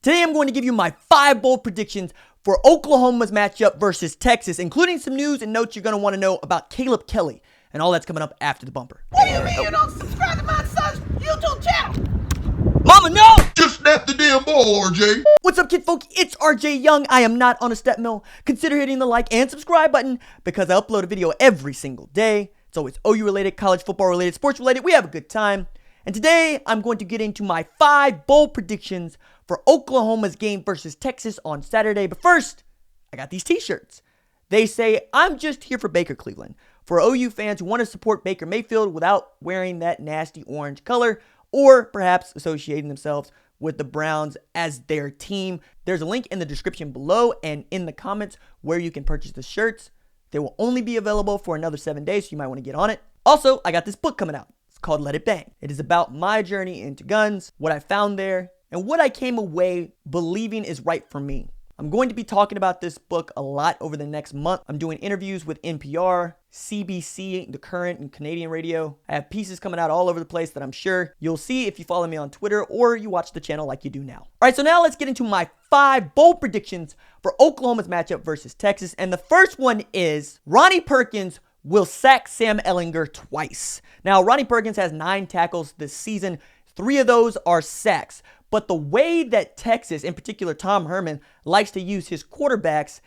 Today I'm going to give you my 5 bold predictions for Oklahoma's matchup versus Texas, including some news and notes you're going to want to know about Caleb Kelly, and all that's coming up after the bumper. What do you mean you don't subscribe to my son's YouTube channel? Mama, no! Just snap the damn ball, RJ. What's up, kid folk? It's RJ Young. I am not on a step mill. Consider hitting the like and subscribe button because I upload a video every single day. It's always OU related, college football related, sports related. We have a good time. And today I'm going to get into my 5 bold predictions for Oklahoma's game versus Texas on Saturday. But first, I got these t-shirts. They say, I'm just here for Baker Cleveland. For OU fans who want to support Baker Mayfield without wearing that nasty orange color, or perhaps associating themselves with the Browns as their team. There's a link in the description below and in the comments where you can purchase the shirts. They will only be available for another 7 days, so you might want to get on it. Also, I got this book coming out. It's called Let It Bang. It is about my journey into guns, what I found there, and what I came away believing is right for me. I'm going to be talking about this book a lot over the next month. I'm doing interviews with NPR, CBC, The Current, and Canadian radio. I have pieces coming out all over the place that I'm sure you'll see if you follow me on Twitter or you watch the channel like you do now. All right, so now let's get into my 5 bold predictions for Oklahoma's matchup versus Texas. And the first one is Ronnie Perkins will sack Sam Ehlinger twice. Now, Ronnie Perkins has 9 tackles this season. 3 of those are sacks. But the way that Texas, in particular Tom Herman, likes to use his quarterbacks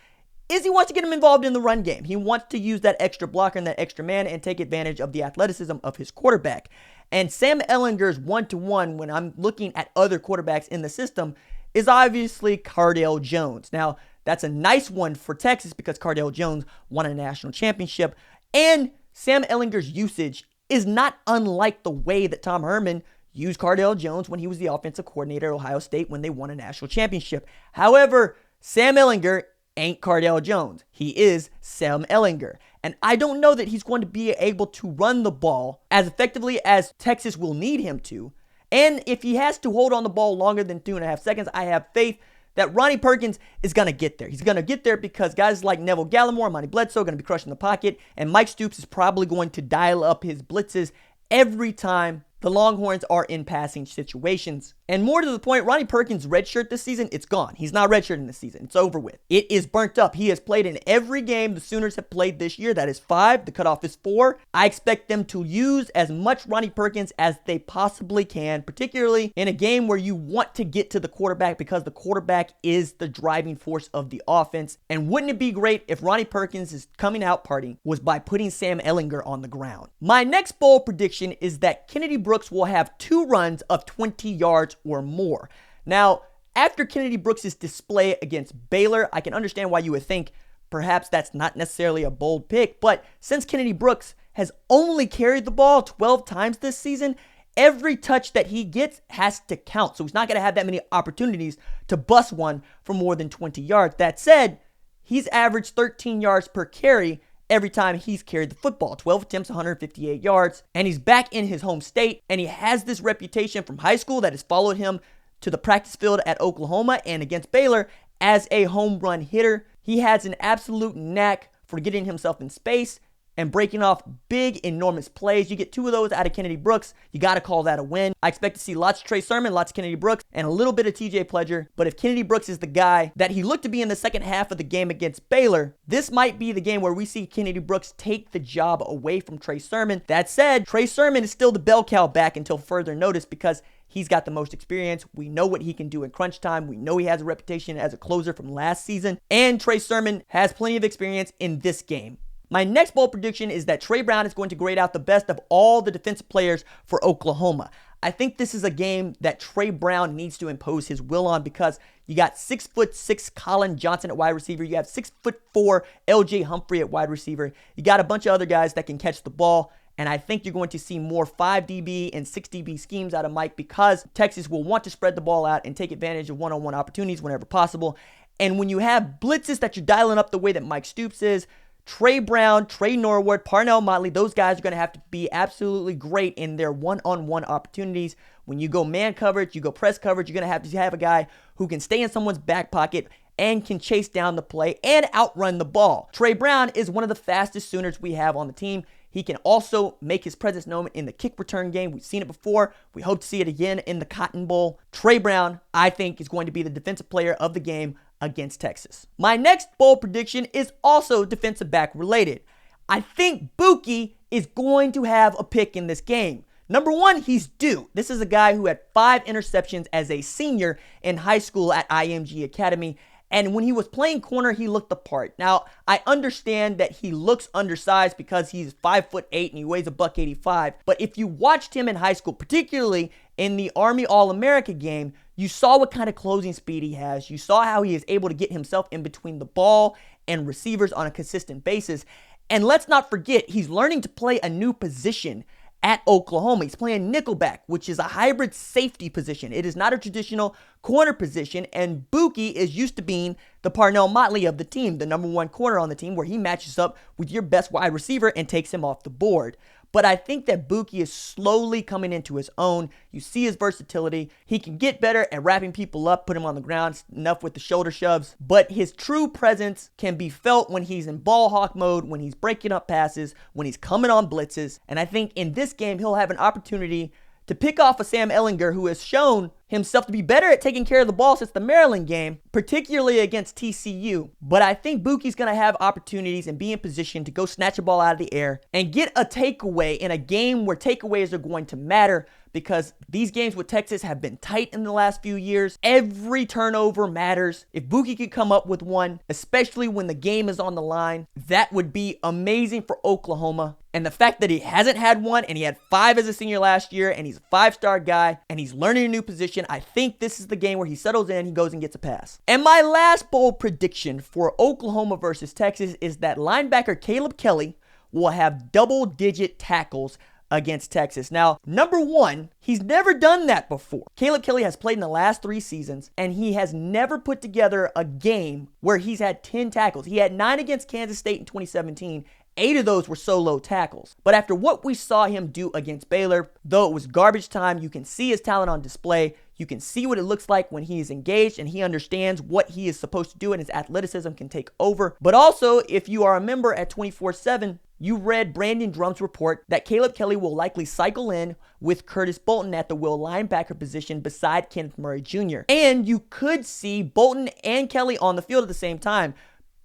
is he wants to get him involved in the run game. He wants to use that extra blocker and that extra man and take advantage of the athleticism of his quarterback. And Sam Ehlinger's one-to-one, when I'm looking at other quarterbacks in the system, is obviously Cardale Jones. Now, that's a nice one for Texas because Cardale Jones won a national championship. And Sam Ehlinger's usage is not unlike the way that Tom Herman used Cardale Jones when he was the offensive coordinator at Ohio State when they won a national championship. However, Sam Ehlinger ain't Cardale Jones. He is Sam Ehlinger. And I don't know that he's going to be able to run the ball as effectively as Texas will need him to. And if he has to hold on the ball longer than 2.5 seconds, I have faith that Ronnie Perkins is going to get there. He's going to get there because guys like Neville Gallimore, Monty Bledsoe are going to be crushing the pocket. And Mike Stoops is probably going to dial up his blitzes every time the Longhorns are in passing situations. And more to the point, Ronnie Perkins' red shirt this season, it's gone. He's not redshirting this season. It's over with. It is burnt up. He has played in every game the Sooners have played this year. That is 5. The cutoff is 4. I expect them to use as much Ronnie Perkins as they possibly can, particularly in a game where you want to get to the quarterback because the quarterback is the driving force of the offense. And wouldn't it be great if Ronnie Perkins' coming out party was by putting Sam Ehlinger on the ground? My next bold prediction is that Kennedy Brooks will have 2 runs of 20 yards or more. Now, after Kennedy Brooks' display against Baylor, I can understand why you would think perhaps that's not necessarily a bold pick, but since Kennedy Brooks has only carried the ball 12 times this season, every touch that he gets has to count. So he's not going to have that many opportunities to bust one for more than 20 yards. That said, he's averaged 13 yards per carry every time he's carried the football. 12 attempts, 158 yards, and he's back in his home state, and he has this reputation from high school that has followed him to the practice field at Oklahoma and against Baylor as a home run hitter. He has an absolute knack for getting himself in space and breaking off big, enormous plays. You get 2 of those out of Kennedy Brooks, you got to call that a win. I expect to see lots of Trey Sermon, lots of Kennedy Brooks, and a little bit of TJ Pledger. But if Kennedy Brooks is the guy that he looked to be in the second half of the game against Baylor, this might be the game where we see Kennedy Brooks take the job away from Trey Sermon. That said, Trey Sermon is still the bell cow back until further notice because he's got the most experience. We know what he can do in crunch time. We know he has a reputation as a closer from last season. And Trey Sermon has plenty of experience in this game. My next bold prediction is that Trey Brown is going to grade out the best of all the defensive players for Oklahoma. I think this is a game that Trey Brown needs to impose his will on because you got 6'6" Colin Johnson at wide receiver. You have 6'4" LJ Humphrey at wide receiver. You got a bunch of other guys that can catch the ball. And I think you're going to see more 5DB and 6DB schemes out of Mike because Texas will want to spread the ball out and take advantage of one-on-one opportunities whenever possible. And when you have blitzes that you're dialing up the way that Mike Stoops is, Trey Brown, Trey Norwood, Parnell Motley, those guys are going to have to be absolutely great in their one-on-one opportunities. When you go man coverage, you go press coverage, you're going to have a guy who can stay in someone's back pocket and can chase down the play and outrun the ball. Trey Brown is one of the fastest Sooners we have on the team. He can also make his presence known in the kick return game. We've seen it before. We hope to see it again in the Cotton Bowl. Trey Brown, I think, is going to be the defensive player of the game against Texas. My next bold prediction is also defensive back related. I think Buki is going to have a pick in this game. Number one, he's due. This is a guy who had 5 interceptions as a senior in high school at IMG Academy. And when he was playing corner, he looked the part. Now, I understand that he looks undersized because he's 5'8" and he weighs $185. But if you watched him in high school, particularly in the Army All-America game, you saw what kind of closing speed he has. You saw how he is able to get himself in between the ball and receivers on a consistent basis. And let's not forget, he's learning to play a new position at Oklahoma. He's playing nickelback, which is a hybrid safety position. It is not a traditional corner position, and Buki is used to being the Parnell Motley of the team, the number 1 corner on the team, where he matches up with your best wide receiver and takes him off the board. But I think that Buki is slowly coming into his own. You see his versatility. He can get better at wrapping people up, put him on the ground, enough with the shoulder shoves. But his true presence can be felt when he's in ball hawk mode, when he's breaking up passes, when he's coming on blitzes. And I think in this game, he'll have an opportunity to pick off a Sam Ehlinger who has shown himself to be better at taking care of the ball since the Maryland game, particularly against TCU. But I think Buki's going to have opportunities and be in position to go snatch a ball out of the air and get a takeaway in a game where takeaways are going to matter, because these games with Texas have been tight in the last few years. Every turnover matters. If Buki could come up with one, especially when the game is on the line, that would be amazing for Oklahoma. And the fact that he hasn't had one, and he had 5 as a senior last year, and he's a 5-star guy, and he's learning a new position, I think this is the game where he settles in, he goes and gets a pass. And my last bold prediction for Oklahoma versus Texas is that linebacker Caleb Kelly will have double-digit tackles against Texas. Now, number one, he's never done that before. Caleb Kelly has played in the last 3 seasons, and he has never put together a game where he's had 10 tackles. He had 9 against Kansas State in 2017. 8 of those were solo tackles. But after what we saw him do against Baylor, though it was garbage time, you can see his talent on display. You can see what it looks like when he is engaged and he understands what he is supposed to do, and his athleticism can take over. But also, if you are a member at 24/7, you read Brandon Drum's report that Caleb Kelly will likely cycle in with Curtis Bolton at the will linebacker position beside Kenneth Murray Jr. And you could see Bolton and Kelly on the field at the same time.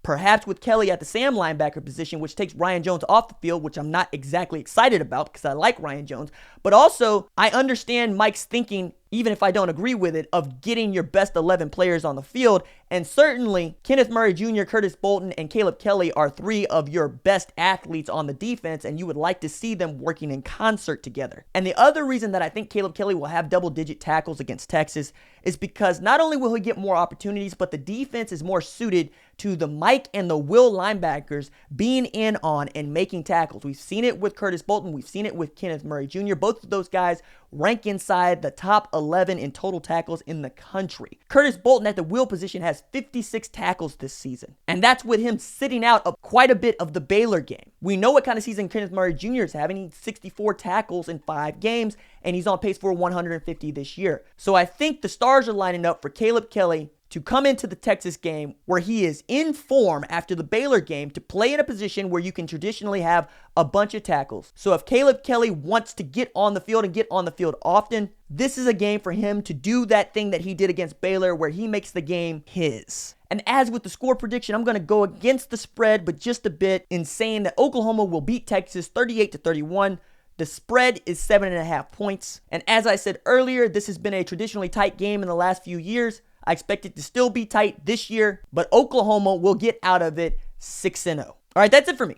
Perhaps with Kelly at the Sam linebacker position, which takes Ryan Jones off the field, which I'm not exactly excited about because I like Ryan Jones. But also, I understand Mike's thinking, even if I don't agree with it, of getting your best 11 players on the field. And certainly, Kenneth Murray Jr., Curtis Bolton, and Caleb Kelly are 3 of your best athletes on the defense, and you would like to see them working in concert together. And the other reason that I think Caleb Kelly will have double-digit tackles against Texas is because not only will he get more opportunities, but the defense is more suited to the Mike and the Will linebackers being in on and making tackles. We've seen it with Curtis Bolton. We've seen it with Kenneth Murray Jr. Both of those guys rank inside the top 11 in total tackles in the country. Curtis Bolton at the Will position has 56 tackles this season, and that's with him sitting out of quite a bit of the Baylor game. We know what kind of season Kenneth Murray Jr. is having. He's 64 tackles in 5 games, and he's on pace for 150 this year. So I think the stars are lining up for Caleb Kelly to come into the Texas game where he is in form after the Baylor game to play in a position where you can traditionally have a bunch of tackles. So if Caleb Kelly wants to get on the field and get on the field often, this is a game for him to do that thing that he did against Baylor where he makes the game his. And as with the score prediction, I'm going to go against the spread, but just a bit, in saying that Oklahoma will beat Texas 38-31. The spread is 7.5 points. And as I said earlier, this has been a traditionally tight game in the last few years. I expect it to still be tight this year, but Oklahoma will get out of it 6-0. All right, that's it for me.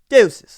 Deuces.